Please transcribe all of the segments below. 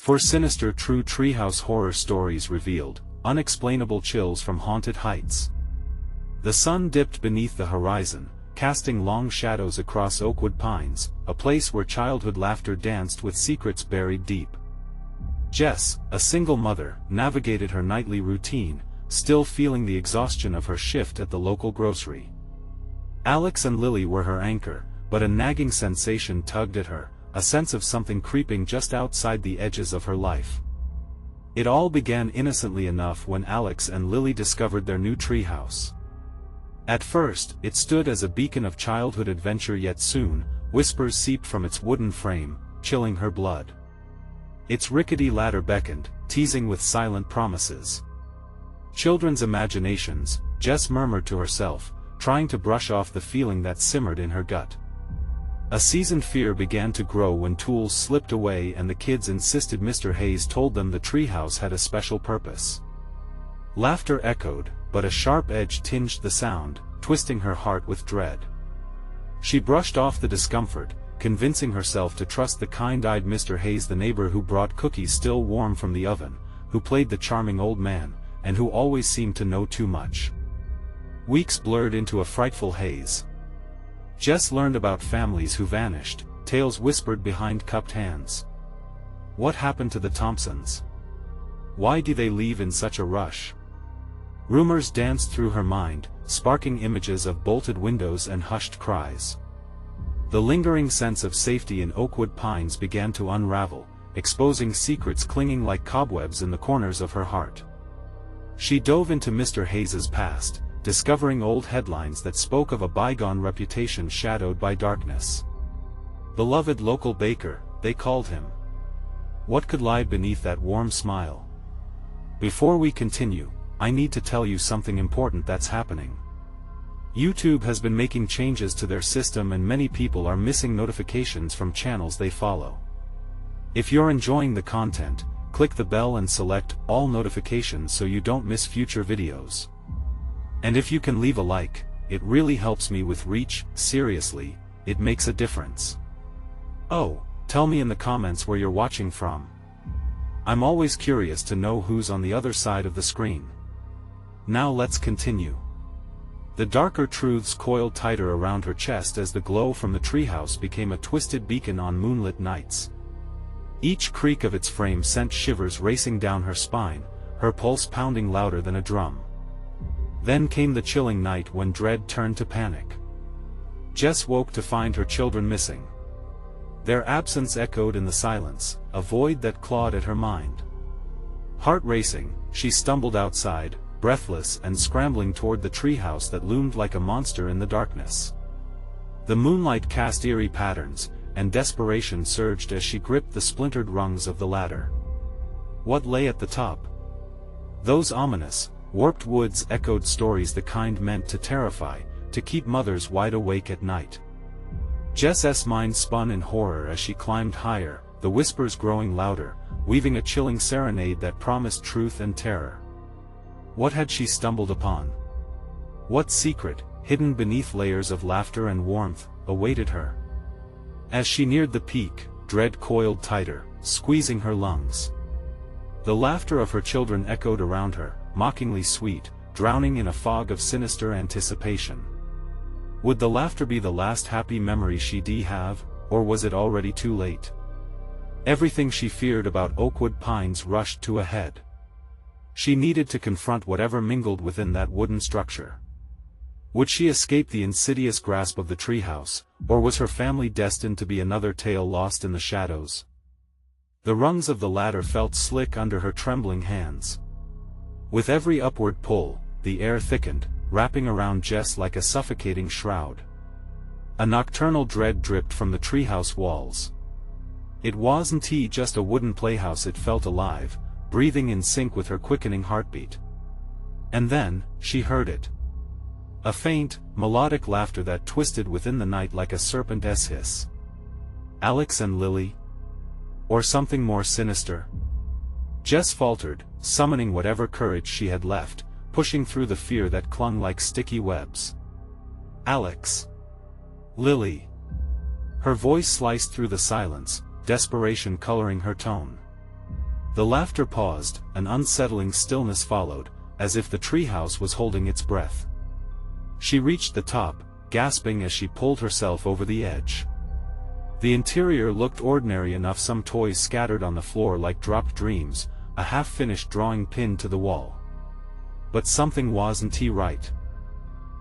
For Sinister true Treehouse horror stories revealed, unexplainable chills from haunted heights. The sun dipped beneath the horizon, casting long shadows across Oakwood Pines, a place where childhood laughter danced with secrets buried deep. Jess, a single mother, navigated her nightly routine, still feeling the exhaustion of her shift at the local grocery. Alex and Lily were her anchor, but a nagging sensation tugged at her, a sense of something creeping just outside the edges of her life. It all began innocently enough when Alex and Lily discovered their new treehouse. At first, it stood as a beacon of childhood adventure, yet soon, whispers seeped from its wooden frame, chilling her blood. Its rickety ladder beckoned, teasing with silent promises. Children's imaginations, Jess murmured to herself, trying to brush off the feeling that simmered in her gut. A seasoned fear began to grow when tools slipped away and the kids insisted Mr. Hayes told them the treehouse had a special purpose. Laughter echoed, but a sharp edge tinged the sound, twisting her heart with dread. She brushed off the discomfort, convincing herself to trust the kind-eyed Mr. Hayes, the neighbor who brought cookies still warm from the oven, who played the charming old man, and who always seemed to know too much. Weeks blurred into a frightful haze. Jess learned about families who vanished, tales whispered behind cupped hands. What happened to the Thompsons? Why did they leave in such a rush? Rumors danced through her mind, sparking images of bolted windows and hushed cries. The lingering sense of safety in Oakwood Pines began to unravel, exposing secrets clinging like cobwebs in the corners of her heart. She dove into Mr. Hayes's past, discovering old headlines that spoke of a bygone reputation shadowed by darkness. Beloved local baker, they called him. What could lie beneath that warm smile? Before we continue, I need to tell you something important that's happening. YouTube has been making changes to their system and many people are missing notifications from channels they follow. If you're enjoying the content, click the bell and select all notifications so you don't miss future videos. And if you can leave a like, it really helps me with reach. Seriously, it makes a difference. Oh, tell me in the comments where you're watching from. I'm always curious to know who's on the other side of the screen. Now let's continue. The darker truths coiled tighter around her chest as the glow from the treehouse became a twisted beacon on moonlit nights. Each creak of its frame sent shivers racing down her spine, her pulse pounding louder than a drum. Then came the chilling night when dread turned to panic. Jess woke to find her children missing. Their absence echoed in the silence, a void that clawed at her mind. Heart racing, she stumbled outside, breathless and scrambling toward the treehouse that loomed like a monster in the darkness. The moonlight cast eerie patterns, and desperation surged as she gripped the splintered rungs of the ladder. What lay at the top? Those ominous, warped woods echoed stories the kind meant to terrify, to keep mothers wide awake at night. Jess's mind spun in horror as she climbed higher, the whispers growing louder, weaving a chilling serenade that promised truth and terror. What had she stumbled upon? What secret, hidden beneath layers of laughter and warmth, awaited her? As she neared the peak, dread coiled tighter, squeezing her lungs. The laughter of her children echoed around her, mockingly sweet, drowning in a fog of sinister anticipation. Would the laughter be the last happy memory she'd have, or was it already too late? Everything she feared about Oakwood Pines rushed to a head. She needed to confront whatever mingled within that wooden structure. Would she escape the insidious grasp of the treehouse, or was her family destined to be another tale lost in the shadows? The rungs of the ladder felt slick under her trembling hands. With every upward pull, the air thickened, wrapping around Jess like a suffocating shroud. A nocturnal dread dripped from the treehouse walls. It wasn't just a wooden playhouse, it felt alive, breathing in sync with her quickening heartbeat. And then, she heard it. A faint, melodic laughter that twisted within the night like a serpent's hiss. Alex and Lily? Or something more sinister? Jess faltered, summoning whatever courage she had left, pushing through the fear that clung like sticky webs. Alex. Lily. Her voice sliced through the silence, desperation coloring her tone. The laughter paused, an unsettling stillness followed, as if the treehouse was holding its breath. She reached the top, gasping as she pulled herself over the edge. The interior looked ordinary enough, some toys scattered on the floor like dropped dreams, a half-finished drawing pinned to the wall. But something wasn't right.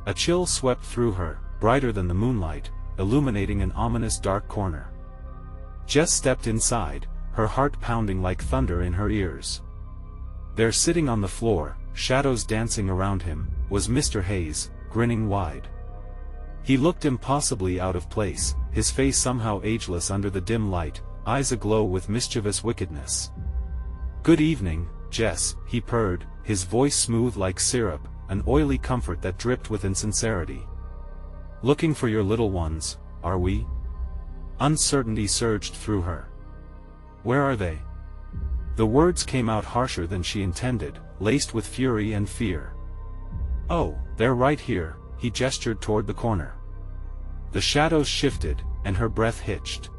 A chill swept through her, brighter than the moonlight, illuminating an ominous dark corner. Jess stepped inside, her heart pounding like thunder in her ears. There, sitting on the floor, shadows dancing around him, was Mr. Hayes, grinning wide. He looked impossibly out of place, his face somehow ageless under the dim light, eyes aglow with mischievous wickedness. "Good evening, Jess," he purred, his voice smooth like syrup, an oily comfort that dripped with insincerity. "Looking for your little ones, are we?" Uncertainty surged through her. "Where are they?" The words came out harsher than she intended, laced with fury and fear. "Oh, they're right here," he gestured toward the corner. The shadows shifted, and her breath hitched.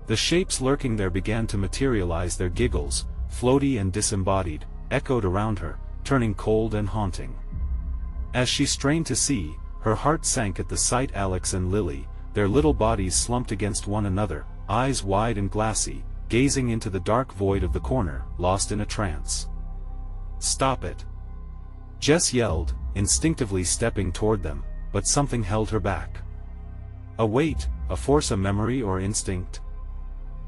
The shapes lurking there began to materialize, their giggles, floaty and disembodied, echoed around her, turning cold and haunting. As she strained to see, her heart sank at the sight. Alex and Lily, their little bodies slumped against one another, eyes wide and glassy, gazing into the dark void of the corner, lost in a trance. "Stop it!" Jess yelled, instinctively stepping toward them, but something held her back. A weight, a force, a memory or instinct?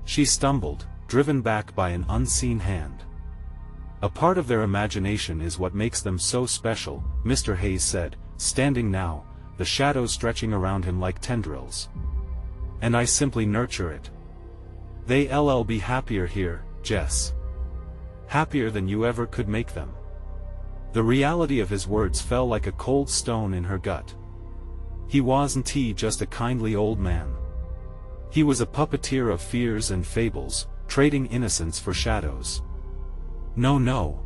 She stumbled, driven back by an unseen hand. "A part of their imagination is what makes them so special," Mr. Hayes said, standing now, the shadows stretching around him like tendrils. "And I simply nurture it. They'll be happier here, Jess. Happier than you ever could make them." The reality of his words fell like a cold stone in her gut. He wasn't just a kindly old man. He was a puppeteer of fears and fables, trading innocence for shadows. No, no.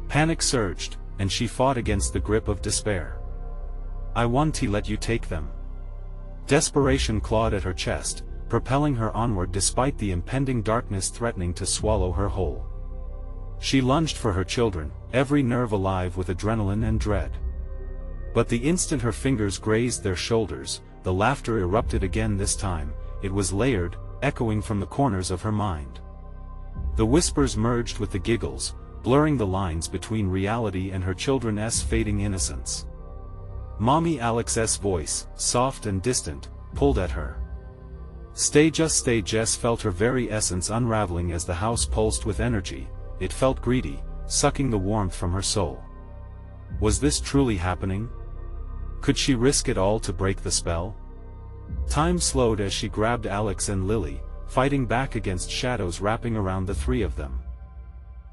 Panic surged, and she fought against the grip of despair. "I want to let you take them." Desperation clawed at her chest, propelling her onward despite the impending darkness threatening to swallow her whole. She lunged for her children, every nerve alive with adrenaline and dread. But the instant her fingers grazed their shoulders, the laughter erupted again. This time, it was layered, echoing from the corners of her mind. The whispers merged with the giggles, blurring the lines between reality and her children's fading innocence. Mommy Alex's voice, soft and distant, pulled at her. "Stay, just stay." Jess felt her very essence unraveling as the house pulsed with energy. It felt greedy, sucking the warmth from her soul. Was this truly happening? Could she risk it all to break the spell? Time slowed as she grabbed Alex and Lily, fighting back against shadows wrapping around the three of them.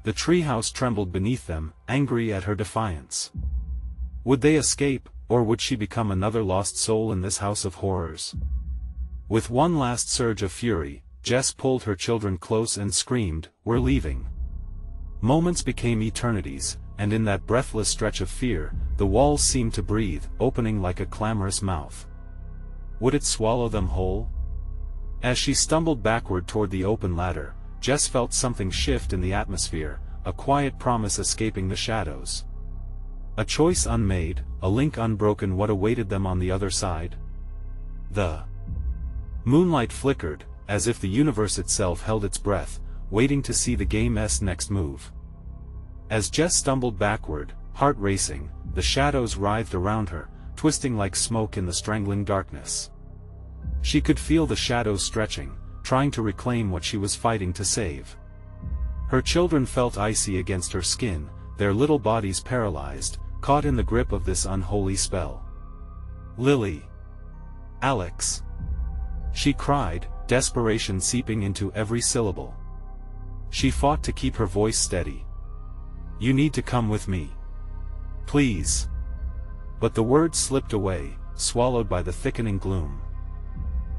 The treehouse trembled beneath them, angry at her defiance. Would they escape, or would she become another lost soul in this house of horrors? With one last surge of fury, Jess pulled her children close and screamed, "We're leaving." Moments became eternities, and in that breathless stretch of fear, the walls seemed to breathe, opening like a clamorous mouth. Would it swallow them whole? As she stumbled backward toward the open ladder, Jess felt something shift in the atmosphere, a quiet promise escaping the shadows. A choice unmade, a link unbroken. What awaited them on the other side? The moonlight flickered, as if the universe itself held its breath, waiting to see the game's next move. As Jess stumbled backward, heart racing, the shadows writhed around her, twisting like smoke in the strangling darkness. She could feel the shadows stretching, trying to reclaim what she was fighting to save. Her children felt icy against her skin, their little bodies paralyzed, caught in the grip of this unholy spell. "Lily! Alex!" she cried, desperation seeping into every syllable. She fought to keep her voice steady. "You need to come with me. Please." But the words slipped away, swallowed by the thickening gloom.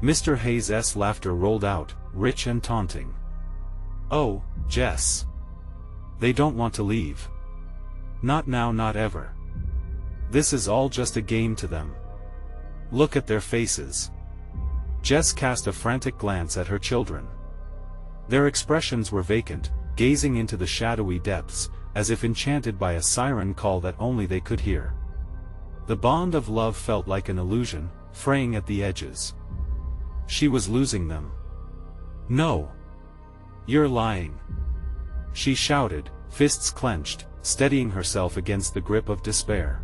Mr. Hayes' laughter rolled out, rich and taunting. "Oh, Jess. They don't want to leave. Not now, not ever. This is all just a game to them. Look at their faces." Jess cast a frantic glance at her children. Their expressions were vacant, gazing into the shadowy depths, as if enchanted by a siren call that only they could hear. The bond of love felt like an illusion, fraying at the edges. She was losing them. "No! You're lying!" she shouted, fists clenched, steadying herself against the grip of despair.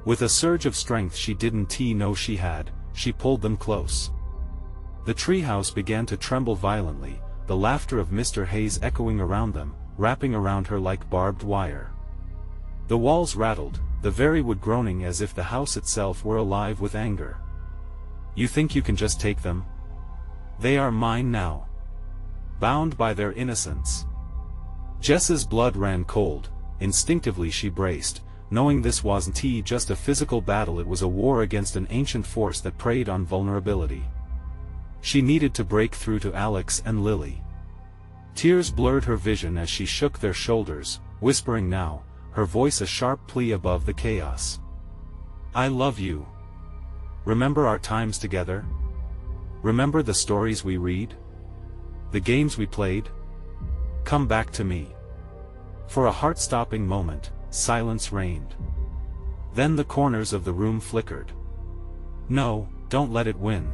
With a surge of strength she didn't know she had, she pulled them close. The treehouse began to tremble violently, the laughter of Mr. Hayes echoing around them, wrapping around her like barbed wire. The walls rattled, the very wood groaning as if the house itself were alive with anger. "You think you can just take them? They are mine now. Bound by their innocence." Jess's blood ran cold. Instinctively she braced, knowing this wasn't just a physical battle, it was a war against an ancient force that preyed on vulnerability. She needed to break through to Alex and Lily. Tears blurred her vision as she shook their shoulders, whispering now, her voice a sharp plea above the chaos. "I love you. Remember our times together? Remember the stories we read? The games we played? Come back to me." For a heart-stopping moment, silence reigned. Then the corners of the room flickered. "No, don't let it win."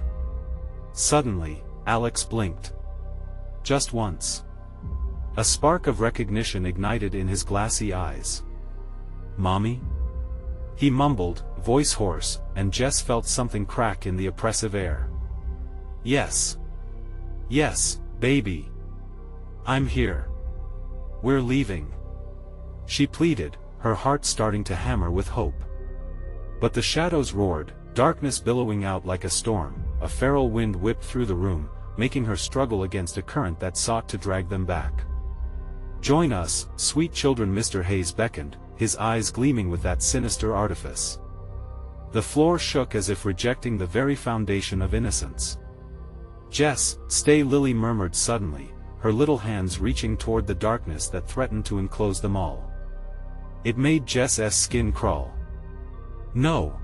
Suddenly, Alex blinked. Just once. A spark of recognition ignited in his glassy eyes. "Mommy?" he mumbled, voice hoarse, and Jess felt something crack in the oppressive air. "Yes. Yes, baby. I'm here. We're leaving," she pleaded, her heart starting to hammer with hope. But the shadows roared, darkness billowing out like a storm, a feral wind whipped through the room, making her struggle against a current that sought to drag them back. "Join us, sweet children," Mr. Hayes beckoned, his eyes gleaming with that sinister artifice. The floor shook as if rejecting the very foundation of innocence. "Jess, stay," Lily murmured suddenly, her little hands reaching toward the darkness that threatened to enclose them all. It made Jess's skin crawl. "No!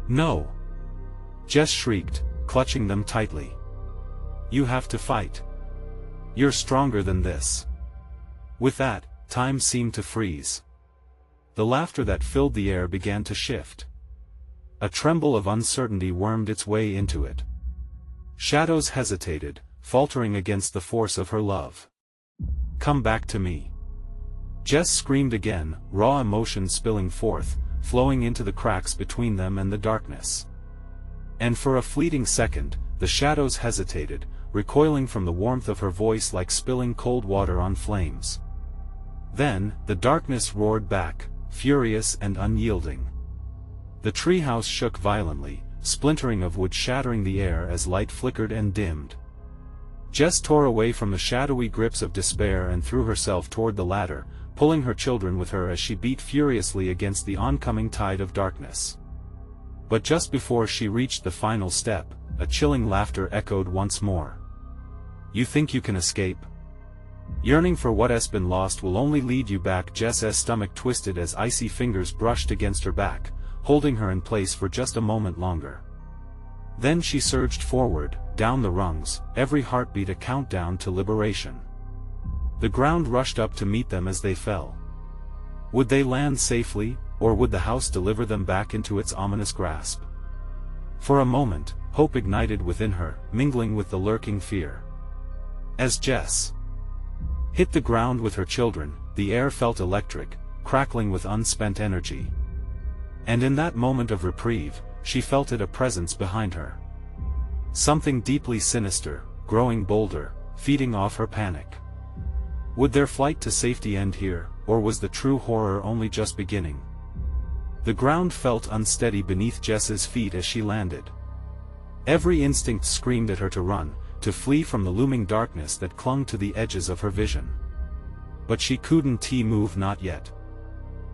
No!" Jess shrieked, clutching them tightly. "You have to fight. You're stronger than this." With that, time seemed to freeze. The laughter that filled the air began to shift. A tremble of uncertainty wormed its way into it. Shadows hesitated, faltering against the force of her love. "Come back to me." Jess screamed again, raw emotion spilling forth, flowing into the cracks between them and the darkness. And for a fleeting second, the shadows hesitated, recoiling from the warmth of her voice like spilling cold water on flames. Then, the darkness roared back, furious and unyielding. The treehouse shook violently, splintering of wood shattering the air as light flickered and dimmed. Jess tore away from the shadowy grips of despair and threw herself toward the ladder, pulling her children with her as she beat furiously against the oncoming tide of darkness. But just before she reached the final step, a chilling laughter echoed once more. "You think you can escape? Yearning for what has been lost will only lead you back." Jess's stomach twisted as icy fingers brushed against her back, holding her in place for just a moment longer. Then she surged forward, down the rungs, every heartbeat a countdown to liberation. The ground rushed up to meet them as they fell. Would they land safely, or would the house deliver them back into its ominous grasp? For a moment, hope ignited within her, mingling with the lurking fear. As Jess hit the ground with her children, the air felt electric, crackling with unspent energy. And in that moment of reprieve, she felt it, a presence behind her. Something deeply sinister, growing bolder, feeding off her panic. Would their flight to safety end here, or was the true horror only just beginning? The ground felt unsteady beneath Jess's feet as she landed. Every instinct screamed at her to run, to flee from the looming darkness that clung to the edges of her vision. But she couldn't move, not yet.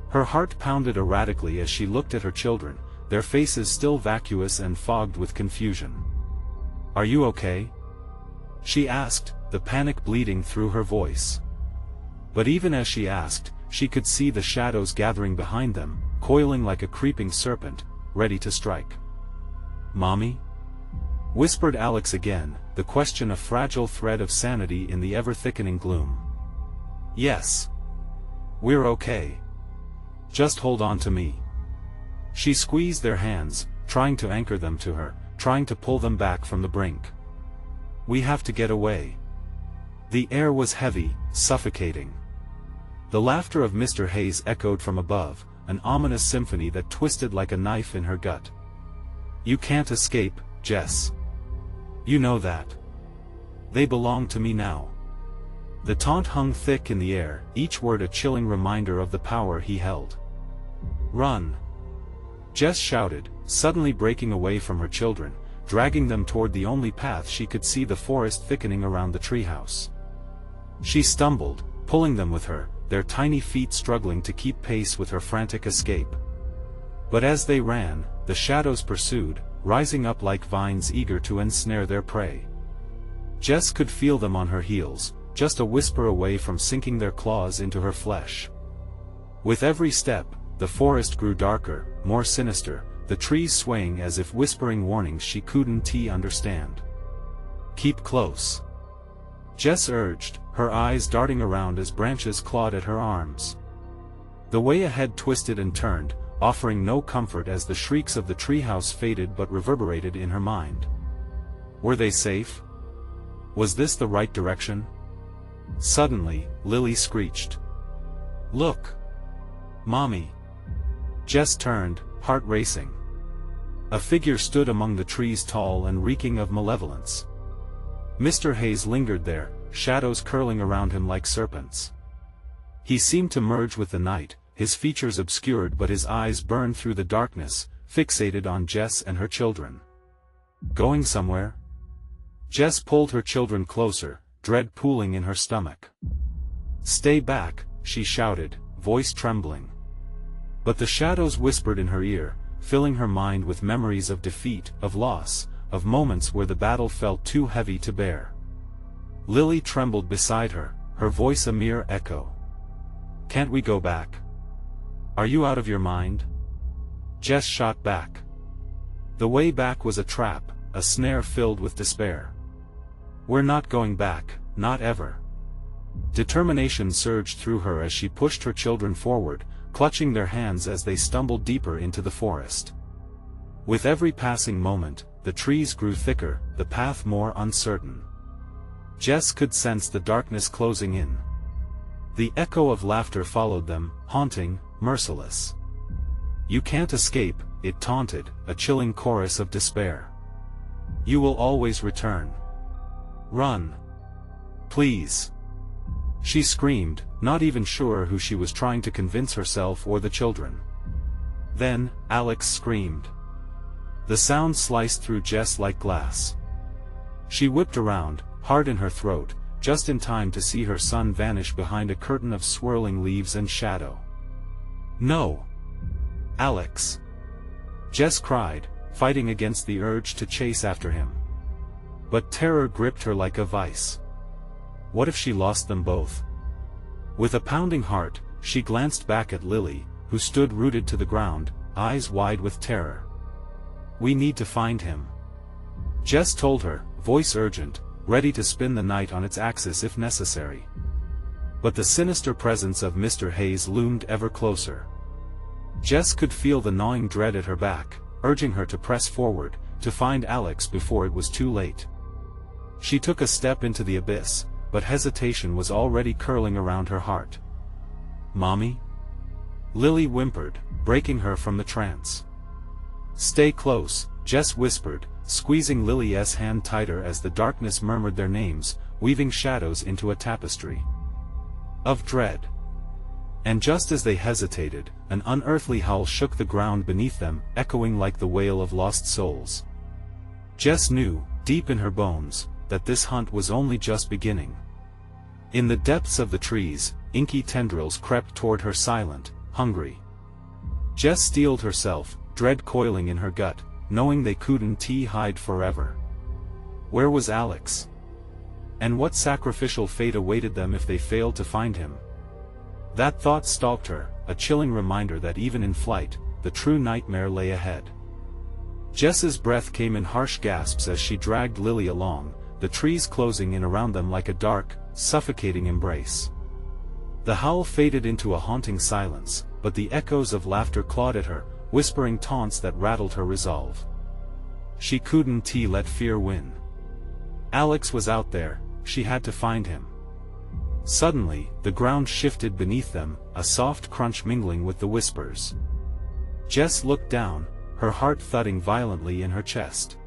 Her heart pounded erratically as she looked at her children, their faces still vacuous and fogged with confusion. "Are you okay?" she asked, the panic bleeding through her voice. But even as she asked, she could see the shadows gathering behind them, coiling like a creeping serpent, ready to strike. "Mommy?" whispered Alex again, the question a fragile thread of sanity in the ever-thickening gloom. Yes. We're okay. Just hold on to me. She squeezed their hands, trying to anchor them to her, trying to pull them back from the brink. We have to get away. The air was heavy, suffocating. The laughter of Mr. Hayes echoed from above, an ominous symphony that twisted like a knife in her gut. You can't escape, Jess. You know that. They belong to me now. The taunt hung thick in the air, each word a chilling reminder of the power he held. Run! Jess shouted, suddenly breaking away from her children, dragging them toward the only path she could see, the forest thickening around the treehouse. She stumbled, pulling them with her, their tiny feet struggling to keep pace with her frantic escape. But as they ran, the shadows pursued, rising up like vines eager to ensnare their prey. Jess could feel them on her heels, just a whisper away from sinking their claws into her flesh. With every step, the forest grew darker, more sinister, the trees swaying as if whispering warnings she couldn't understand. Keep close. Jess urged, her eyes darting around as branches clawed at her arms. The way ahead twisted and turned, offering no comfort as the shrieks of the treehouse faded but reverberated in her mind. Were they safe? Was this the right direction? Suddenly, Lily screeched. Look! Mommy! Jess turned, heart racing. A figure stood among the trees, tall and reeking of malevolence. Mr. Hayes lingered there, shadows curling around him like serpents. He seemed to merge with the night, his features obscured but his eyes burned through the darkness, fixated on Jess and her children. Going somewhere? Jess pulled her children closer, dread pooling in her stomach. Stay back, she shouted, voice trembling. But the shadows whispered in her ear, filling her mind with memories of defeat, of loss, of moments where the battle felt too heavy to bear. Lily trembled beside her, her voice a mere echo. Can't we go back? Are you out of your mind? Jess shot back. The way back was a trap, a snare filled with despair. We're not going back, not ever. Determination surged through her as she pushed her children forward, clutching their hands as they stumbled deeper into the forest. With every passing moment, the trees grew thicker, the path more uncertain. Jess could sense the darkness closing in. The echo of laughter followed them, haunting, merciless. You can't escape, it taunted, a chilling chorus of despair. You will always return. Run. Please. She screamed, not even sure who she was trying to convince, herself or the children. Then, Alex screamed. The sound sliced through Jess like glass. She whipped around, heart in her throat, just in time to see her son vanish behind a curtain of swirling leaves and shadow. No! Alex! Jess cried, fighting against the urge to chase after him. But terror gripped her like a vice. What if she lost them both? With a pounding heart, she glanced back at Lily, who stood rooted to the ground, eyes wide with terror. We need to find him. Jess told her, voice urgent, ready to spin the night on its axis if necessary. But the sinister presence of Mr. Hayes loomed ever closer. Jess could feel the gnawing dread at her back, urging her to press forward, to find Alex before it was too late. She took a step into the abyss, but hesitation was already curling around her heart. Mommy? Lily whimpered, breaking her from the trance. Stay close, Jess whispered, squeezing Lily's hand tighter as the darkness murmured their names, weaving shadows into a tapestry of dread. And just as they hesitated, an unearthly howl shook the ground beneath them, echoing like the wail of lost souls. Jess knew, deep in her bones, that this hunt was only just beginning. In the depths of the trees, inky tendrils crept toward her, silent, hungry. Jess steeled herself, dread coiling in her gut, knowing they couldn't hide forever. Where was Alex? And what sacrificial fate awaited them if they failed to find him? That thought stalked her, a chilling reminder that even in flight, the true nightmare lay ahead. Jess's breath came in harsh gasps as she dragged Lily along, the trees closing in around them like a dark, suffocating embrace. The howl faded into a haunting silence, but the echoes of laughter clawed at her, whispering taunts that rattled her resolve. She couldn't let fear win. Alex was out there, she had to find him. Suddenly, the ground shifted beneath them, a soft crunch mingling with the whispers. Jess looked down, her heart thudding violently in her chest.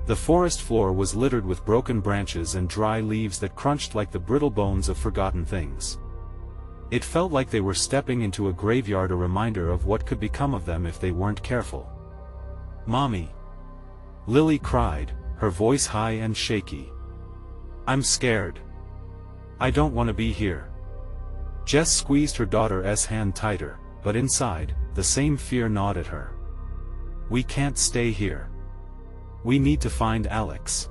The forest floor was littered with broken branches and dry leaves that crunched like the brittle bones of forgotten things. It felt like they were stepping into a graveyard, a reminder of what could become of them if they weren't careful. "Mommy!" Lily cried, her voice high and shaky. "I'm scared. I don't want to be here." Jess squeezed her daughter's hand tighter, but inside, the same fear gnawed at her. "We can't stay here. We need to find Alex,"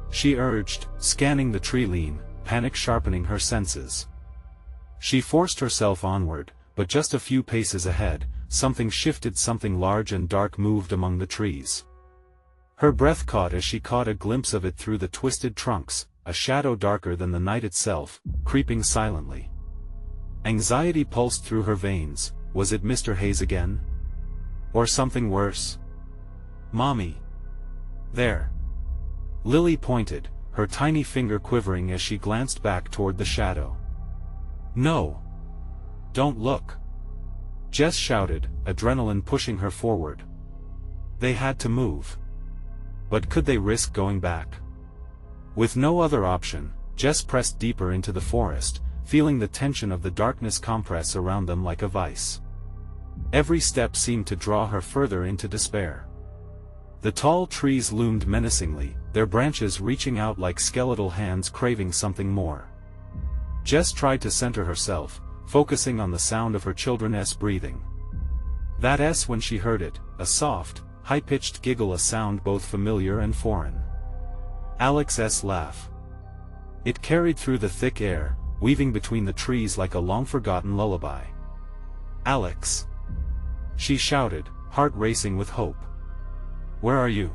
she urged, scanning the tree line, panic sharpening her senses. She forced herself onward, but just a few paces ahead, something shifted, something large and dark moved among the trees. Her breath caught as she caught a glimpse of it through the twisted trunks, a shadow darker than the night itself, creeping silently. Anxiety pulsed through her veins. Was it Mr. Hayes again? Or something worse? "Mommy! There!" Lily pointed, her tiny finger quivering as she glanced back toward the shadow. "No! Don't look!" Jess shouted, adrenaline pushing her forward. They had to move. But could they risk going back? With no other option, Jess pressed deeper into the forest, feeling the tension of the darkness compress around them like a vice. Every step seemed to draw her further into despair. The tall trees loomed menacingly, their branches reaching out like skeletal hands craving something more. Jess tried to center herself, focusing on the sound of her children's breathing. That S when she heard it, a soft, high-pitched giggle, a sound both familiar and foreign. Alex's laugh. It carried through the thick air, weaving between the trees like a long-forgotten lullaby. "Alex!" she shouted, heart racing with hope. "Where are you?"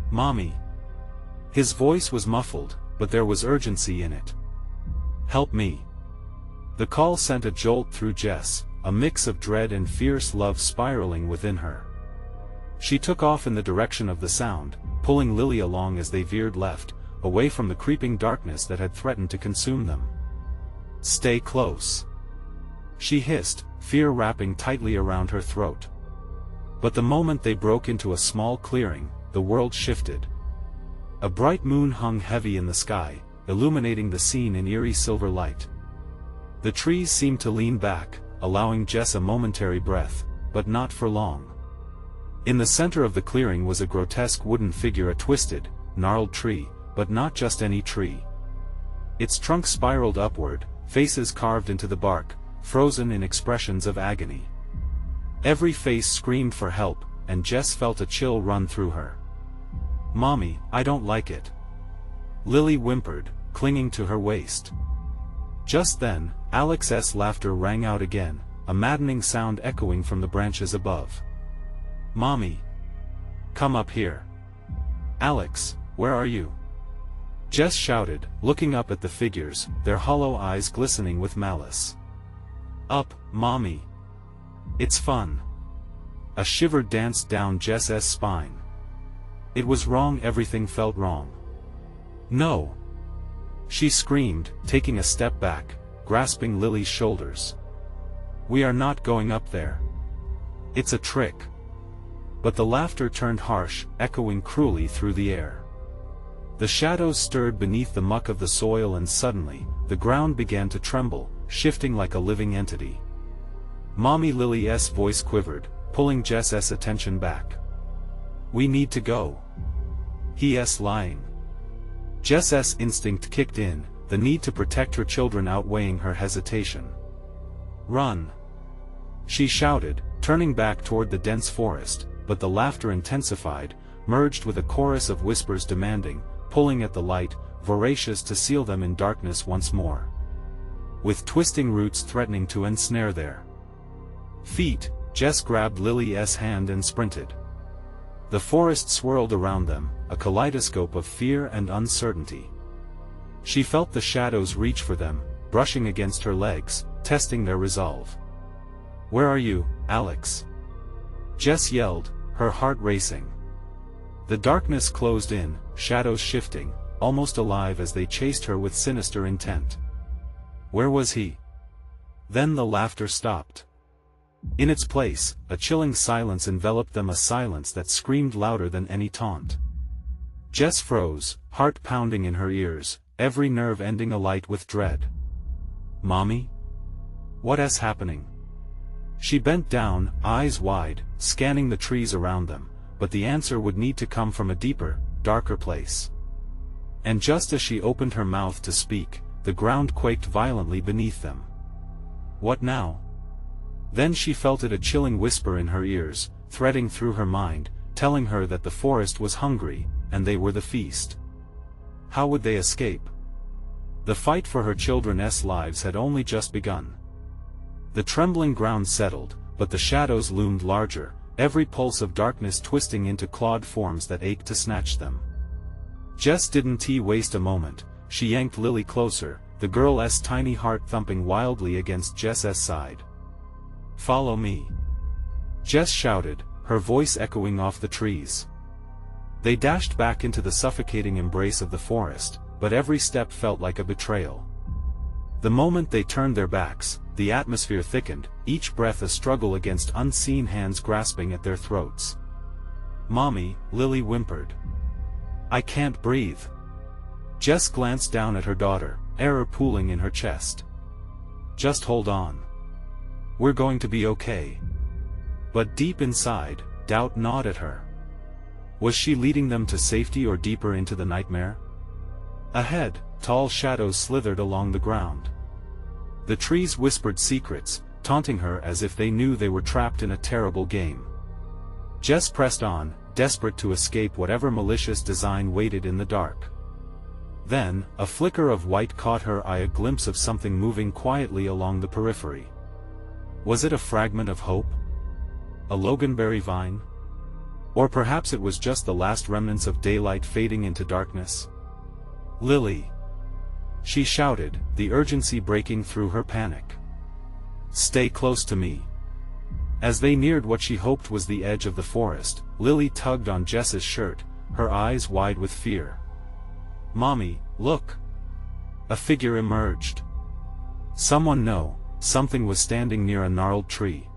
"Mommy!" His voice was muffled, but there was urgency in it. "Help me!" The call sent a jolt through Jess, a mix of dread and fierce love spiraling within her. She took off in the direction of the sound, pulling Lily along as they veered left, away from the creeping darkness that had threatened to consume them. "Stay close," she hissed, fear wrapping tightly around her throat. But the moment they broke into a small clearing, the world shifted. A bright moon hung heavy in the sky, illuminating the scene in eerie silver light. The trees seemed to lean back, allowing Jess a momentary breath, but not for long. In the center of the clearing was a grotesque wooden figure, a twisted, gnarled tree, but not just any tree. Its trunk spiraled upward, faces carved into the bark, frozen in expressions of agony. Every face screamed for help, and Jess felt a chill run through her. "Mommy, I don't like it," Lily whimpered, clinging to her waist. Just then, Alex's laughter rang out again, a maddening sound echoing from the branches above. "Mommy! Come up here!" "Alex, where are you?" Jess shouted, looking up at the figures, their hollow eyes glistening with malice. "Up, Mommy! It's fun!" A shiver danced down Jess's spine. It was wrong, everything felt wrong. "No!" she screamed, taking a step back, grasping Lily's shoulders. "We are not going up there. It's a trick." But the laughter turned harsh, echoing cruelly through the air. The shadows stirred beneath the muck of the soil, and suddenly, the ground began to tremble, shifting like a living entity. "Mommy!" Lily's voice quivered, pulling Jess's attention back. "We need to go." He's lying. Jess's instinct kicked in, the need to protect her children outweighing her hesitation. "Run!" she shouted, turning back toward the dense forest, but the laughter intensified, merged with a chorus of whispers demanding, pulling at the light, voracious to seal them in darkness once more. With twisting roots threatening to ensnare their feet, Jess grabbed Lily's hand and sprinted. The forest swirled around them, a kaleidoscope of fear and uncertainty. She felt the shadows reach for them, brushing against her legs, testing their resolve. "Where are you, Alex?" Jess yelled, her heart racing. The darkness closed in, shadows shifting, almost alive as they chased her with sinister intent. Where was he? Then the laughter stopped. In its place, a chilling silence enveloped them, a silence that screamed louder than any taunt. Jess froze, heart pounding in her ears, every nerve ending alight with dread. "Mommy? What is happening?" She bent down, eyes wide, scanning the trees around them, but the answer would need to come from a deeper, darker place. And just as she opened her mouth to speak, the ground quaked violently beneath them. What now? Then she felt it, a chilling whisper in her ears, threading through her mind, telling her that the forest was hungry, and they were the feast. How would they escape? The fight for her children's lives had only just begun. The trembling ground settled, but the shadows loomed larger, every pulse of darkness twisting into clawed forms that ached to snatch them. Jess didn't waste a moment. She yanked Lily closer, the girl's tiny heart thumping wildly against Jess's side. "Follow me," Jess shouted, her voice echoing off the trees. They dashed back into the suffocating embrace of the forest, but every step felt like a betrayal. The moment they turned their backs, the atmosphere thickened, each breath a struggle against unseen hands grasping at their throats. "Mommy," Lily whimpered. "I can't breathe." Jess glanced down at her daughter, air pooling in her chest. "Just hold on. We're going to be okay." But deep inside, doubt gnawed at her. Was she leading them to safety or deeper into the nightmare? Ahead, tall shadows slithered along the ground. The trees whispered secrets, taunting her as if they knew they were trapped in a terrible game. Jess pressed on, desperate to escape whatever malicious design waited in the dark. Then, a flicker of white caught her eye, a glimpse of something moving quietly along the periphery. Was it a fragment of hope? A loganberry vine? Or perhaps it was just the last remnants of daylight fading into darkness? "Lily!" she shouted, the urgency breaking through her panic. "Stay close to me." As they neared what she hoped was the edge of the forest, Lily tugged on Jess's shirt, her eyes wide with fear. "Mommy, look!" A figure emerged. Something was standing near a gnarled tree.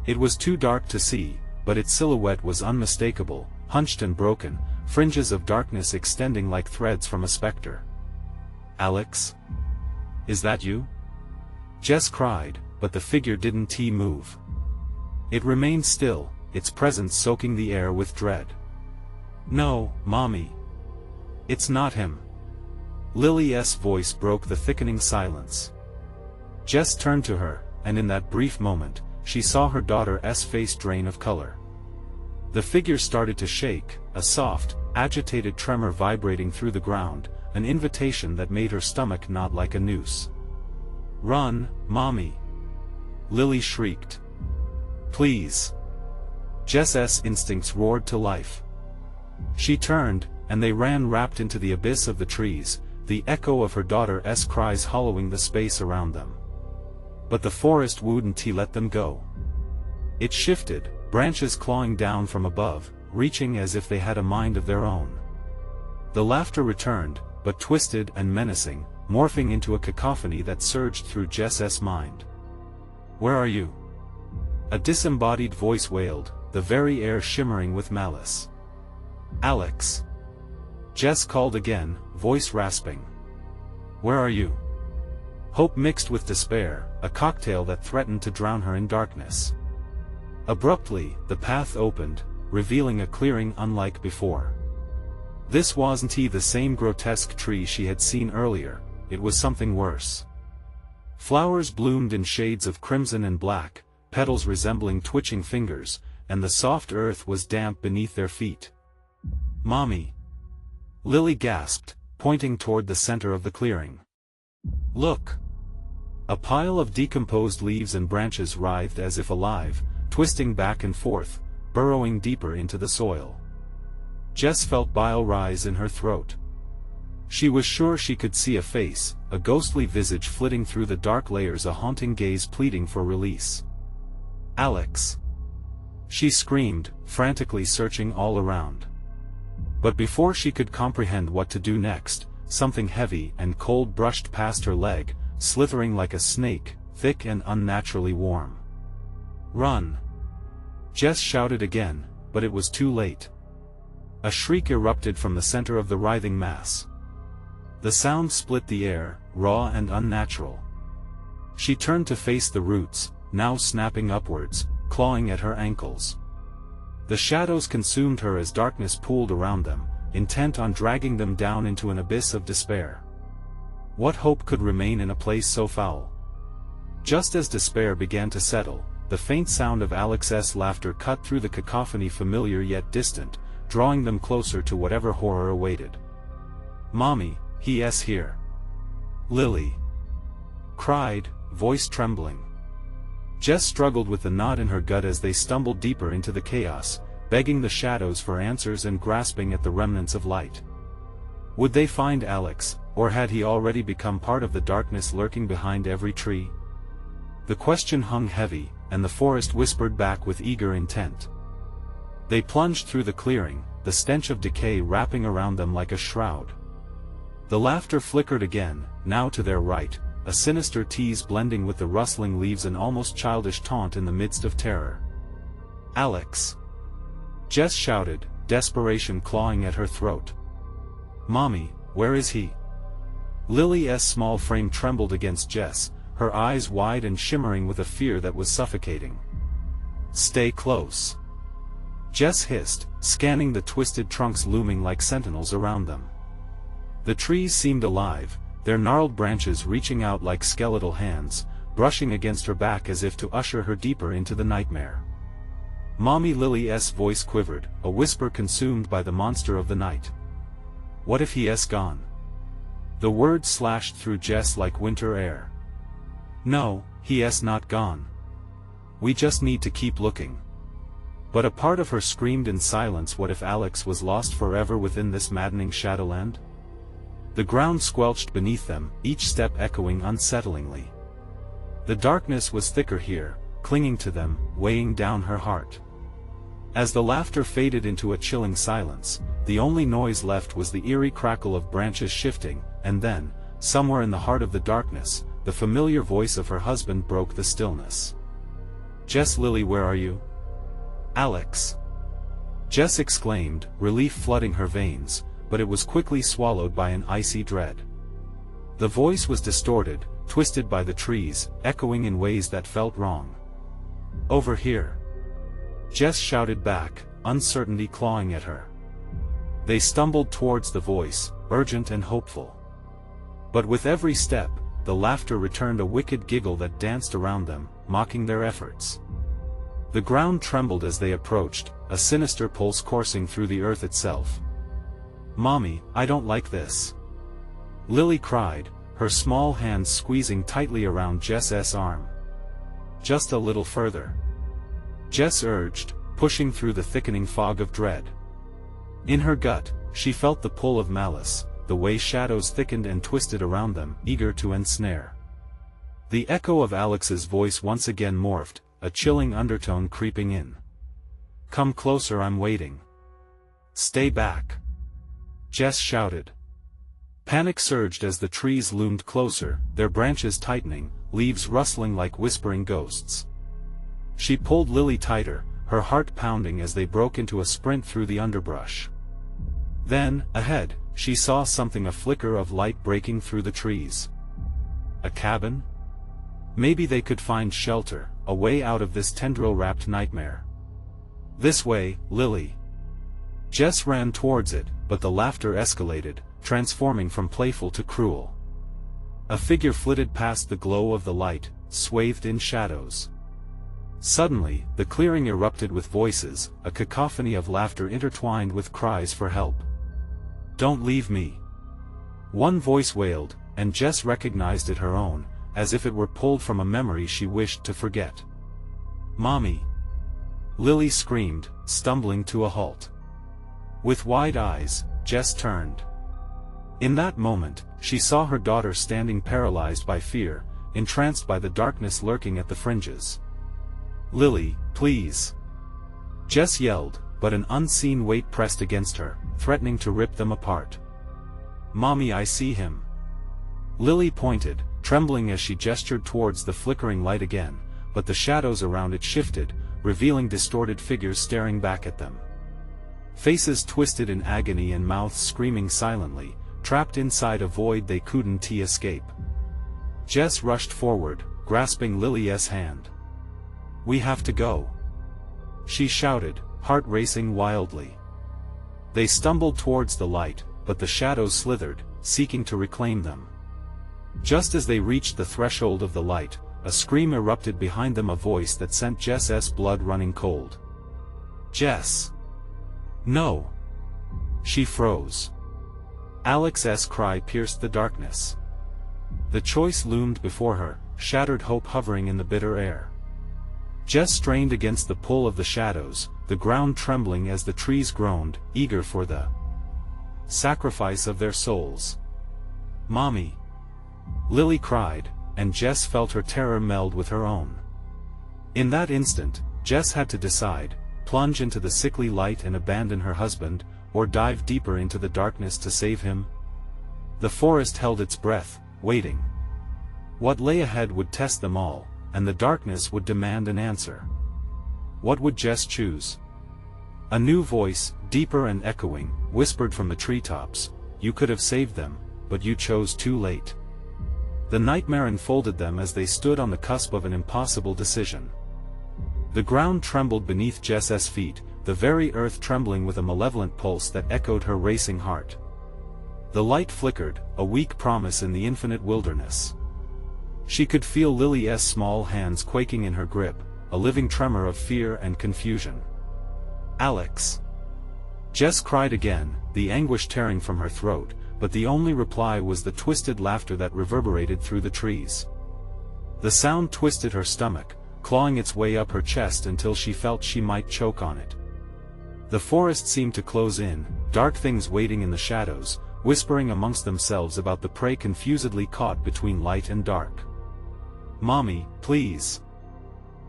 It was too dark to see, but its silhouette was unmistakable, hunched and broken, fringes of darkness extending like threads from a specter. "Alex? Is that you?" Jess cried, but the figure didn't move. It remained still, its presence soaking the air with dread. "No, Mommy. It's not him." Lily's voice broke the thickening silence. Jess turned to her, and in that brief moment, she saw her daughter's face drain of color. The figure started to shake, a soft, agitated tremor vibrating through the ground, an invitation that made her stomach knot like a noose. "Run, Mommy!" Lily shrieked. "Please!" Jess's instincts roared to life. She turned, and they ran wrapped into the abyss of the trees, the echo of her daughter's cries hollowing the space around them. But the forest wouldn't let them go. It shifted, branches clawing down from above, reaching as if they had a mind of their own. The laughter returned, but twisted and menacing, morphing into a cacophony that surged through Jess's mind. "Where are you?" A disembodied voice wailed, the very air shimmering with malice. "Alex!" Jess called again, voice rasping. "Where are you?" Hope mixed with despair, a cocktail that threatened to drown her in darkness. Abruptly, the path opened, revealing a clearing unlike before. This wasn't the same grotesque tree she had seen earlier, it was something worse. Flowers bloomed in shades of crimson and black, petals resembling twitching fingers, and the soft earth was damp beneath their feet. "Mommy!" Lily gasped, pointing toward the center of the clearing. "Look!" A pile of decomposed leaves and branches writhed as if alive, twisting back and forth, burrowing deeper into the soil. Jess felt bile rise in her throat. She was sure she could see a face, a ghostly visage flitting through the dark layers, a haunting gaze pleading for release. "Alex!" she screamed, frantically searching all around. But before she could comprehend what to do next, something heavy and cold brushed past her leg, slithering like a snake, thick and unnaturally warm. "Run!" Jess shouted again, but it was too late. A shriek erupted from the center of the writhing mass. The sound split the air, raw and unnatural. She turned to face the roots, now snapping upwards, clawing at her ankles. The shadows consumed her as darkness pooled around them, intent on dragging them down into an abyss of despair. What hope could remain in a place so foul? Just as despair began to settle, the faint sound of Alex's laughter cut through the cacophony, familiar yet distant, drawing them closer to whatever horror awaited. "Mommy, he's here!" Lily cried, voice trembling. Jess struggled with the knot in her gut as they stumbled deeper into the chaos, begging the shadows for answers and grasping at the remnants of light. Would they find Alex, or had he already become part of the darkness lurking behind every tree? The question hung heavy, and the forest whispered back with eager intent. They plunged through the clearing, the stench of decay wrapping around them like a shroud. The laughter flickered again, now to their right, a sinister tease blending with the rustling leaves, an almost childish taunt in the midst of terror. "Alex!" Jess shouted, desperation clawing at her throat. "Mommy, where is he?" Lily's small frame trembled against Jess, her eyes wide and shimmering with a fear that was suffocating. "Stay close," Jess hissed, scanning the twisted trunks looming like sentinels around them. The trees seemed alive, their gnarled branches reaching out like skeletal hands, brushing against her back as if to usher her deeper into the nightmare. "Mommy!" Lily's voice quivered, a whisper consumed by the monster of the night. "What if he's gone?" The words slashed through Jess like winter air. "No, he's not gone. We just need to keep looking." But a part of her screamed in silence, what if Alex was lost forever within this maddening shadowland? The ground squelched beneath them, each step echoing unsettlingly. The darkness was thicker here, clinging to them, weighing down her heart. As the laughter faded into a chilling silence, the only noise left was the eerie crackle of branches shifting, and then, somewhere in the heart of the darkness, the familiar voice of her husband broke the stillness. "Jess!" "Lily, where are you?" "Alex!" Jess exclaimed, relief flooding her veins, but it was quickly swallowed by an icy dread. The voice was distorted, twisted by the trees, echoing in ways that felt wrong. "Over here!" Jess shouted back, uncertainty clawing at her. They stumbled towards the voice, urgent and hopeful. But with every step, the laughter returned, a wicked giggle that danced around them, mocking their efforts. The ground trembled as they approached, a sinister pulse coursing through the earth itself. "Mommy, I don't like this!" Lily cried, her small hands squeezing tightly around Jess's arm. "Just a little further," Jess urged, pushing through the thickening fog of dread. In her gut, she felt the pull of malice, the way shadows thickened and twisted around them, eager to ensnare. The echo of Alex's voice once again morphed, a chilling undertone creeping in. "Come closer, I'm waiting." "Stay back," Jess shouted. Panic surged as the trees loomed closer, their branches tightening, leaves rustling like whispering ghosts. She pulled Lily tighter, her heart pounding as they broke into a sprint through the underbrush. Then, ahead, she saw something, a flicker of light breaking through the trees. A cabin? Maybe they could find shelter, a way out of this tendril-wrapped nightmare. "This way, Lily." Jess ran towards it, but the laughter escalated, transforming from playful to cruel. A figure flitted past the glow of the light, swathed in shadows. Suddenly, the clearing erupted with voices, a cacophony of laughter intertwined with cries for help. "Don't leave me!" One voice wailed, and Jess recognized it her own, as if it were pulled from a memory she wished to forget. "Mommy!" Lily screamed, stumbling to a halt. With wide eyes, Jess turned. In that moment, she saw her daughter standing paralyzed by fear, entranced by the darkness lurking at the fringes. "Lily, please!" Jess yelled, but an unseen weight pressed against her, threatening to rip them apart. "Mommy, I see him!" Lily pointed, trembling as she gestured towards the flickering light again, but the shadows around it shifted, revealing distorted figures staring back at them. Faces twisted in agony and mouths screaming silently, trapped inside a void they couldn't escape. Jess rushed forward, grasping Lily's hand. "We have to go!" she shouted, heart racing wildly. They stumbled towards the light, but the shadows slithered, seeking to reclaim them. Just as they reached the threshold of the light, a scream erupted behind them, a voice that sent Jess's blood running cold. "Jess! No!" She froze. Alex's cry pierced the darkness. The choice loomed before her, shattered hope hovering in the bitter air. Jess strained against the pull of the shadows, the ground trembling as the trees groaned, eager for the sacrifice of their souls. "Mommy!" Lily cried, and Jess felt her terror meld with her own. In that instant, Jess had to decide: plunge into the sickly light and abandon her husband, or dive deeper into the darkness to save him. The forest held its breath, waiting. What lay ahead would test them all, and the darkness would demand an answer. What would Jess choose? A new voice, deeper and echoing, whispered from the treetops: "You could have saved them, but you chose too late." The nightmare enfolded them as they stood on the cusp of an impossible decision. The ground trembled beneath Jess's feet, the very earth trembling with a malevolent pulse that echoed her racing heart. The light flickered, a weak promise in the infinite wilderness. She could feel Lily's small hands quaking in her grip, a living tremor of fear and confusion. "Alex!" Jess cried again, the anguish tearing from her throat, but the only reply was the twisted laughter that reverberated through the trees. The sound twisted her stomach, clawing its way up her chest until she felt she might choke on it. The forest seemed to close in, dark things waiting in the shadows, whispering amongst themselves about the prey confusedly caught between light and dark. "Mommy, please!"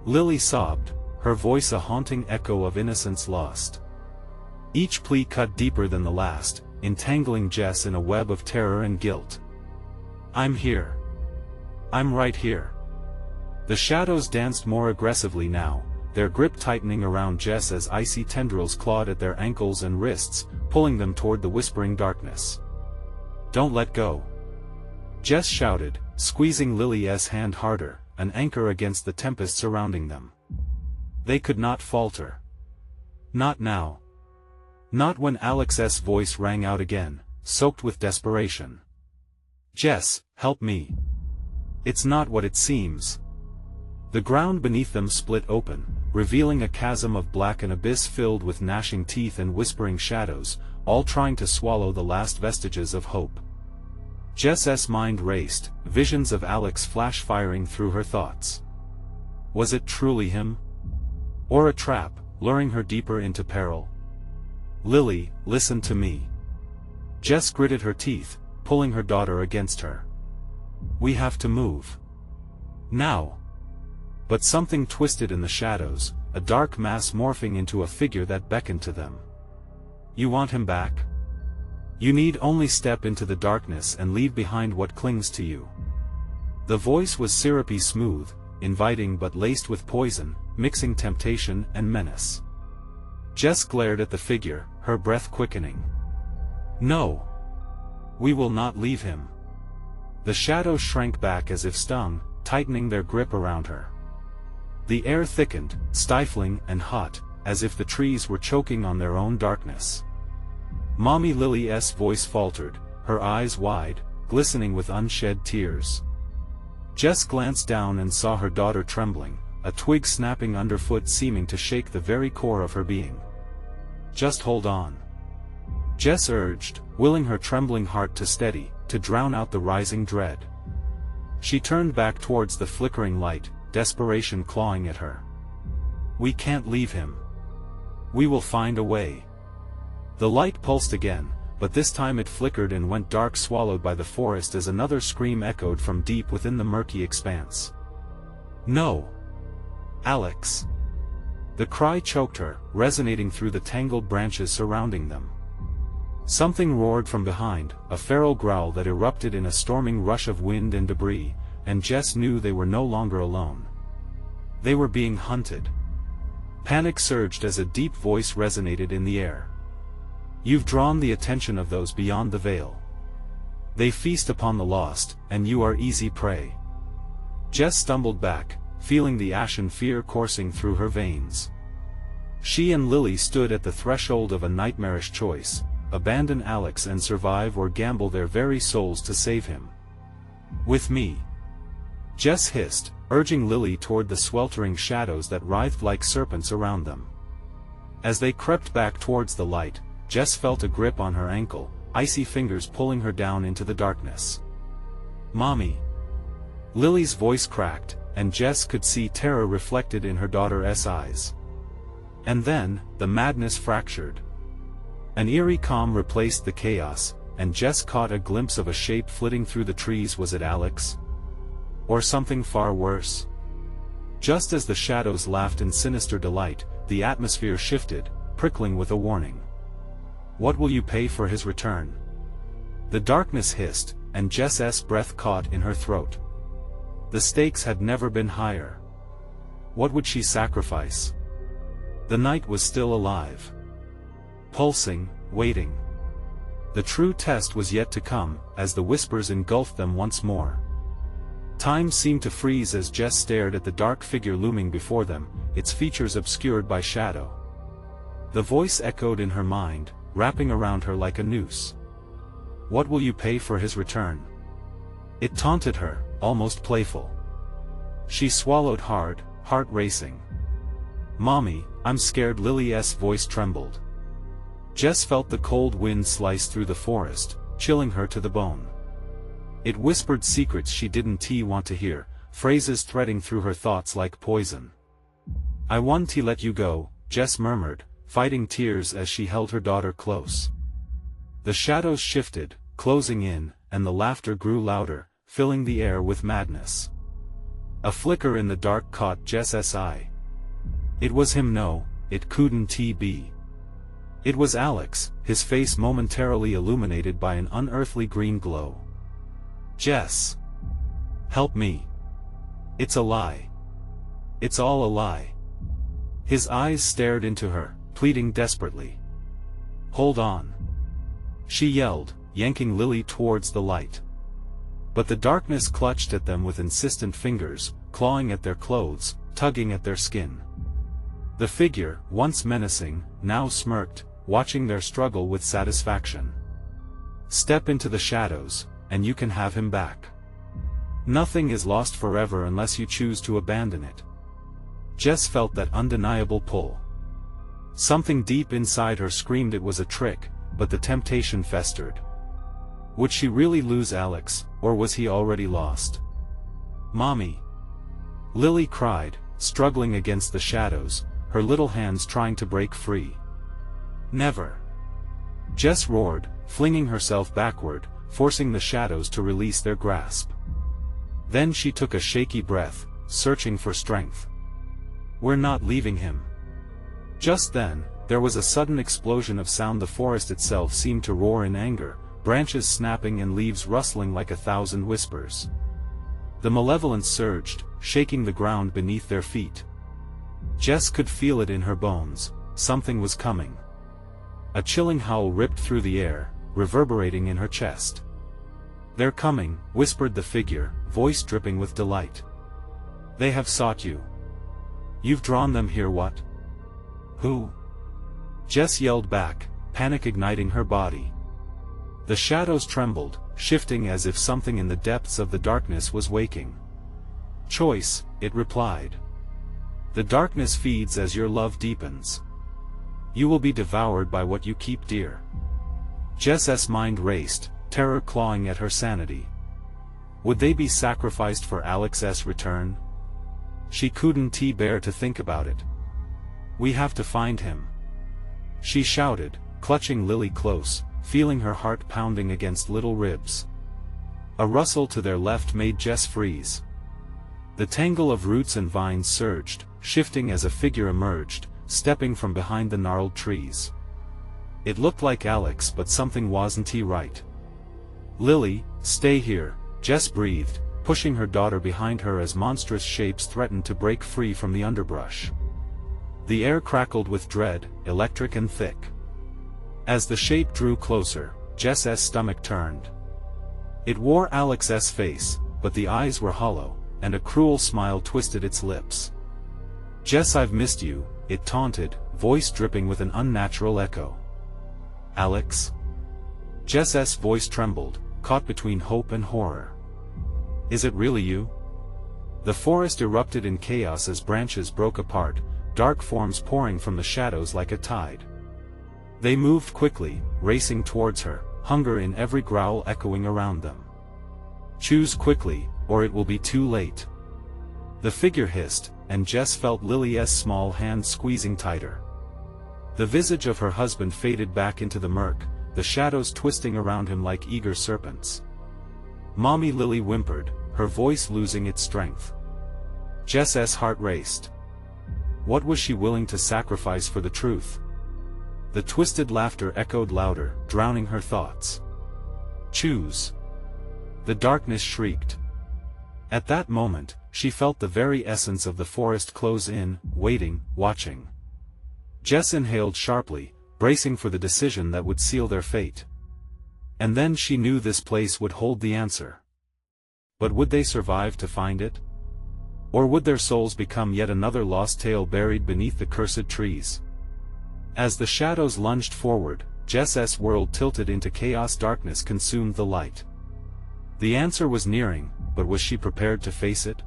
Lily sobbed, her voice a haunting echo of innocence lost. Each plea cut deeper than the last, entangling Jess in a web of terror and guilt. "I'm here. I'm right here." The shadows danced more aggressively now, their grip tightening around Jess as icy tendrils clawed at their ankles and wrists, pulling them toward the whispering darkness. "Don't let go!" Jess shouted, squeezing Lily's hand harder, an anchor against the tempest surrounding them. They could not falter. Not now. Not when Alex's voice rang out again, soaked with desperation. "Jess, help me. It's not what it seems." The ground beneath them split open, revealing a chasm of black, an abyss filled with gnashing teeth and whispering shadows, all trying to swallow the last vestiges of hope. Jess's mind raced, visions of Alex flash firing through her thoughts. Was it truly him? Or a trap, luring her deeper into peril? "Lily, listen to me." Jess gritted her teeth, pulling her daughter against her. "We have to move. Now." But something twisted in the shadows, a dark mass morphing into a figure that beckoned to them. "You want him back? You need only step into the darkness and leave behind what clings to you." The voice was syrupy smooth, inviting but laced with poison, mixing temptation and menace. Jess glared at the figure, her breath quickening. "No. We will not leave him." The shadows shrank back as if stung, tightening their grip around her. The air thickened, stifling and hot, as if the trees were choking on their own darkness. "Mommy," Lily's voice faltered, her eyes wide, glistening with unshed tears. Jess glanced down and saw her daughter trembling, a twig snapping underfoot seeming to shake the very core of her being. "Just hold on," Jess urged, willing her trembling heart to steady, to drown out the rising dread. She turned back towards the flickering light, desperation clawing at her. "We can't leave him. We will find a way." The light pulsed again, but this time it flickered and went dark, swallowed by the forest as another scream echoed from deep within the murky expanse. "No! Alex!" The cry choked her, resonating through the tangled branches surrounding them. Something roared from behind, a feral growl that erupted in a storming rush of wind and debris, and Jess knew they were no longer alone. They were being hunted. Panic surged as a deep voice resonated in the air. "You've drawn the attention of those beyond the veil. They feast upon the lost, and you are easy prey." Jess stumbled back, feeling the ashen fear coursing through her veins. She and Lily stood at the threshold of a nightmarish choice: abandon Alex and survive, or gamble their very souls to save him. "With me," Jess hissed, urging Lily toward the sweltering shadows that writhed like serpents around them. As they crept back towards the light, Jess felt a grip on her ankle, icy fingers pulling her down into the darkness. "Mommy!" Lily's voice cracked, and Jess could see terror reflected in her daughter's eyes. And then, the madness fractured. An eerie calm replaced the chaos, and Jess caught a glimpse of a shape flitting through the trees. Was it Alex? Or something far worse? Just as the shadows laughed in sinister delight, the atmosphere shifted, prickling with a warning. "What will you pay for his return?" The darkness hissed, and Jess's breath caught in her throat. The stakes had never been higher. What would she sacrifice? The night was still alive. Pulsing, waiting. The true test was yet to come, as the whispers engulfed them once more. Time seemed to freeze as Jess stared at the dark figure looming before them, its features obscured by shadow. The voice echoed in her mind, wrapping around her like a noose. "What will you pay for his return?" It taunted her, almost playful. She swallowed hard, heart racing. "Mommy, I'm scared." Lily's voice trembled. Jess felt the cold wind slice through the forest, chilling her to the bone. It whispered secrets she didn't want to hear, phrases threading through her thoughts like poison. "I want to let you go," Jess murmured, fighting tears as she held her daughter close. The shadows shifted, closing in, and the laughter grew louder, filling the air with madness. A flicker in the dark caught Jess's eye. It was him. No, it couldn't be. It was Alex, his face momentarily illuminated by an unearthly green glow. "Jess! Help me! It's a lie! It's all a lie!" His eyes stared into her, pleading desperately. "Hold on!" she yelled, yanking Lily towards the light. But the darkness clutched at them with insistent fingers, clawing at their clothes, tugging at their skin. The figure, once menacing, now smirked, watching their struggle with satisfaction. "Step into the shadows, and you can have him back. Nothing is lost forever unless you choose to abandon it." Jess felt that undeniable pull. Something deep inside her screamed it was a trick, but the temptation festered. Would she really lose Alex, or was he already lost? "Mommy!" Lily cried, struggling against the shadows, her little hands trying to break free. "Never!" Jess roared, flinging herself backward, forcing the shadows to release their grasp. Then she took a shaky breath, searching for strength. "We're not leaving him." Just then, there was a sudden explosion of sound. The forest itself seemed to roar in anger, branches snapping and leaves rustling like 1,000 whispers. The malevolence surged, shaking the ground beneath their feet. Jess could feel it in her bones. Something was coming. A chilling howl ripped through the air, reverberating in her chest. "They're coming," whispered the figure, voice dripping with delight. "They have sought you. You've drawn them here." "What? Who?" Jess yelled back, panic igniting her body. The shadows trembled, shifting as if something in the depths of the darkness was waking. "Choice," it replied. "The darkness feeds as your love deepens. You will be devoured by what you keep dear." Jess's mind raced, terror clawing at her sanity. Would they be sacrificed for Alex's return? She couldn't bear to think about it. "We have to find him," she shouted, clutching Lily close, feeling her heart pounding against little ribs. A rustle to their left made Jess freeze. The tangle of roots and vines surged, shifting as a figure emerged, stepping from behind the gnarled trees. It looked like Alex, but something wasn't right. "Lily, stay here," Jess breathed, pushing her daughter behind her as monstrous shapes threatened to break free from the underbrush. The air crackled with dread, electric and thick. As the shape drew closer, Jess's stomach turned. It wore Alex's face, but the eyes were hollow, and a cruel smile twisted its lips. "Jess, I've missed you," it taunted, voice dripping with an unnatural echo. "Alex?" Jess's voice trembled, caught between hope and horror. "Is it really you?" The forest erupted in chaos as branches broke apart, dark forms pouring from the shadows like a tide. They moved quickly, racing towards her, hunger in every growl echoing around them. "Choose quickly, or it will be too late." The figure hissed, and Jess felt Lily's small hand squeezing tighter. The visage of her husband faded back into the murk, the shadows twisting around him like eager serpents. "Mommy," Lily whimpered, her voice losing its strength. Jess's heart raced. What was she willing to sacrifice for the truth? The twisted laughter echoed louder, drowning her thoughts. "Choose." The darkness shrieked. At that moment, she felt the very essence of the forest close in, waiting, watching. Jess inhaled sharply, bracing for the decision that would seal their fate. And then she knew this place would hold the answer. But would they survive to find it? Or would their souls become yet another lost tale buried beneath the cursed trees? As the shadows lunged forward, Jess's world tilted into chaos. Darkness consumed the light. The answer was nearing, but was she prepared to face it?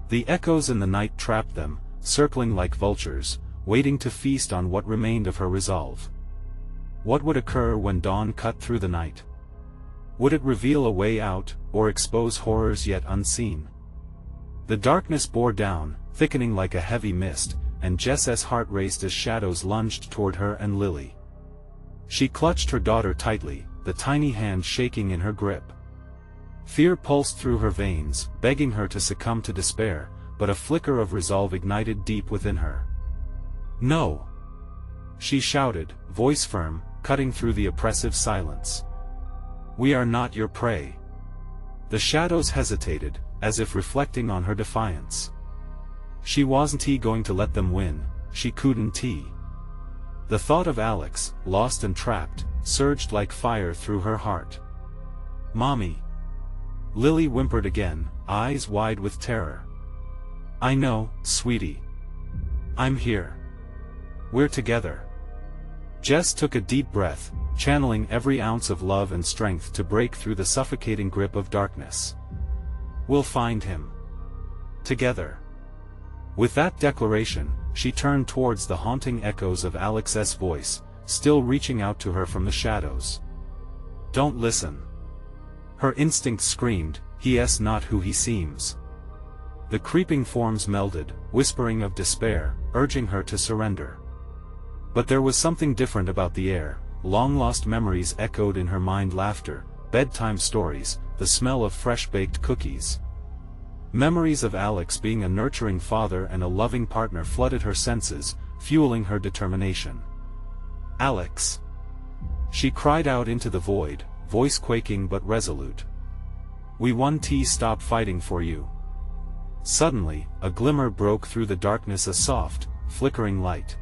The echoes in the night trapped them, circling like vultures, waiting to feast on what remained of her resolve. What would occur when dawn cut through the night? Would it reveal a way out, or expose horrors yet unseen? The darkness bore down, thickening like a heavy mist, and Jess's heart raced as shadows lunged toward her and Lily. She clutched her daughter tightly, the tiny hand shaking in her grip. Fear pulsed through her veins, begging her to succumb to despair, but a flicker of resolve ignited deep within her. "No!" she shouted, voice firm, cutting through the oppressive silence. "We are not your prey." The shadows hesitated, as if reflecting on her defiance. She wasn't going to let them win, she couldn't. The thought of Alex, lost and trapped, surged like fire through her heart. "Mommy!" Lily whimpered again, eyes wide with terror. "I know, sweetie. I'm here. We're together." Jess took a deep breath, channeling every ounce of love and strength to break through the suffocating grip of darkness. "We'll find him. Together." With that declaration, she turned towards the haunting echoes of Alex's voice, still reaching out to her from the shadows. "Don't listen." Her instinct screamed, "He's not who he seems." The creeping forms melded, whispering of despair, urging her to surrender. But there was something different about the air. Long-lost memories echoed in her mind: laughter, bedtime stories, the smell of fresh-baked cookies. Memories of Alex being a nurturing father and a loving partner flooded her senses, fueling her determination. "Alex!" she cried out into the void, voice quaking but resolute. "We won't stop fighting for you." Suddenly, a glimmer broke through the darkness, a soft, flickering light.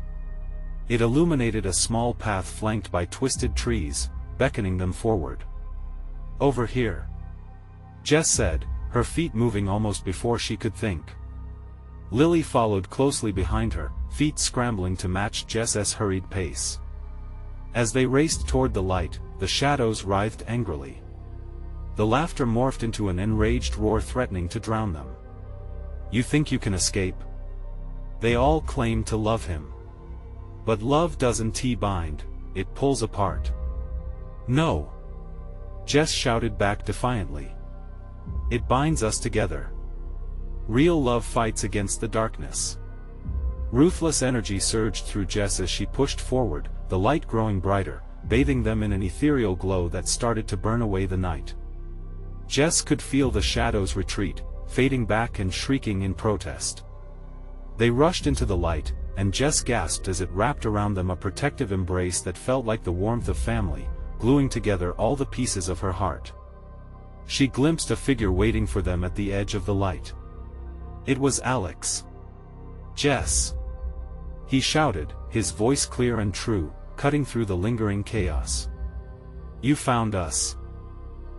It illuminated a small path flanked by twisted trees, beckoning them forward. "Over here," Jess said, her feet moving almost before she could think. Lily followed closely behind her, feet scrambling to match Jess's hurried pace. As they raced toward the light, the shadows writhed angrily. The laughter morphed into an enraged roar threatening to drown them. "You think you can escape?" They all claimed to love him. But love doesn't bind, it pulls apart. "No!" Jess shouted back defiantly. "It binds us together. Real love fights against the darkness." Ruthless energy surged through Jess as she pushed forward, the light growing brighter, bathing them in an ethereal glow that started to burn away the night. Jess could feel the shadows retreat, fading back and shrieking in protest. They rushed into the light, and Jess gasped as it wrapped around them a protective embrace that felt like the warmth of family, gluing together all the pieces of her heart. She glimpsed a figure waiting for them at the edge of the light. It was Alex. "Jess!" he shouted, his voice clear and true, cutting through the lingering chaos. "You found us.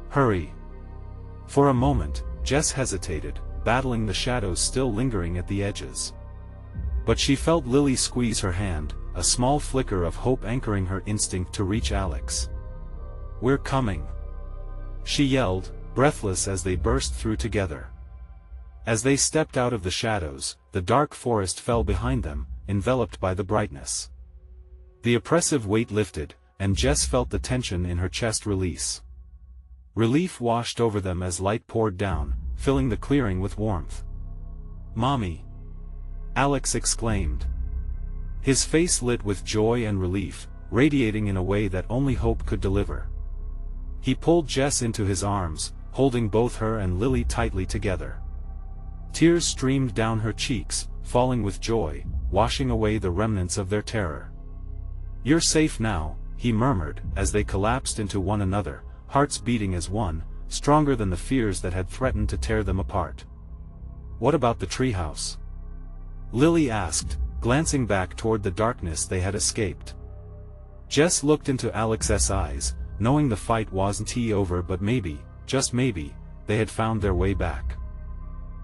Hurry!" For a moment, Jess hesitated, battling the shadows still lingering at the edges. But she felt Lily squeeze her hand, a small flicker of hope anchoring her instinct to reach Alex. "We're coming!" she yelled, breathless as they burst through together. As they stepped out of the shadows, the dark forest fell behind them, enveloped by the brightness. The oppressive weight lifted, and Jess felt the tension in her chest release. Relief washed over them as light poured down, filling the clearing with warmth. "Mommy!" Alex exclaimed. His face lit with joy and relief, radiating in a way that only hope could deliver. He pulled Jess into his arms, holding both her and Lily tightly together. Tears streamed down her cheeks, falling with joy, washing away the remnants of their terror. "You're safe now," he murmured, as they collapsed into one another, hearts beating as one, stronger than the fears that had threatened to tear them apart. "What about the treehouse?" Lily asked, glancing back toward the darkness they had escaped. Jess looked into Alex's eyes, knowing the fight wasn't over, but maybe, just maybe, they had found their way back.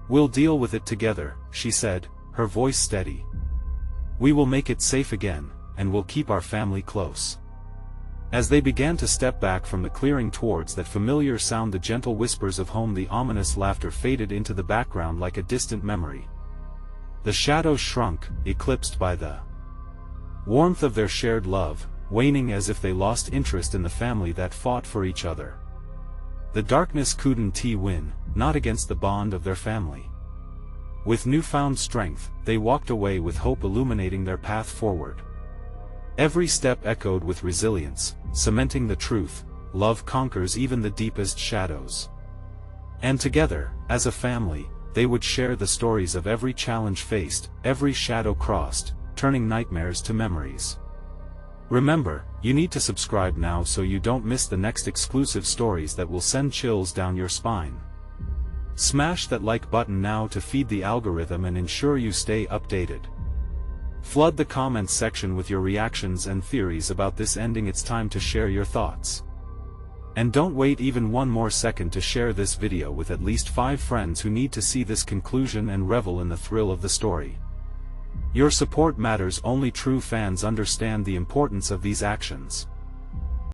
"We'll deal with it together," she said, her voice steady. "We will make it safe again, and we'll keep our family close." As they began to step back from the clearing towards that familiar sound, the gentle whispers of home, the ominous laughter faded into the background like a distant memory. The shadows shrunk, eclipsed by the warmth of their shared love, waning as if they lost interest in the family that fought for each other. The darkness couldn't win, not against the bond of their family. With newfound strength, they walked away with hope illuminating their path forward. Every step echoed with resilience, cementing the truth: love conquers even the deepest shadows. And together, as a family, they would share the stories of every challenge faced, every shadow crossed, turning nightmares to memories. Remember, you need to subscribe now so you don't miss the next exclusive stories that will send chills down your spine. Smash that like button now to feed the algorithm and ensure you stay updated. Flood the comments section with your reactions and theories about this ending. It's time to share your thoughts. And don't wait even one more second to share this video with at least 5 friends who need to see this conclusion and revel in the thrill of the story. Your support matters. Only true fans understand the importance of these actions.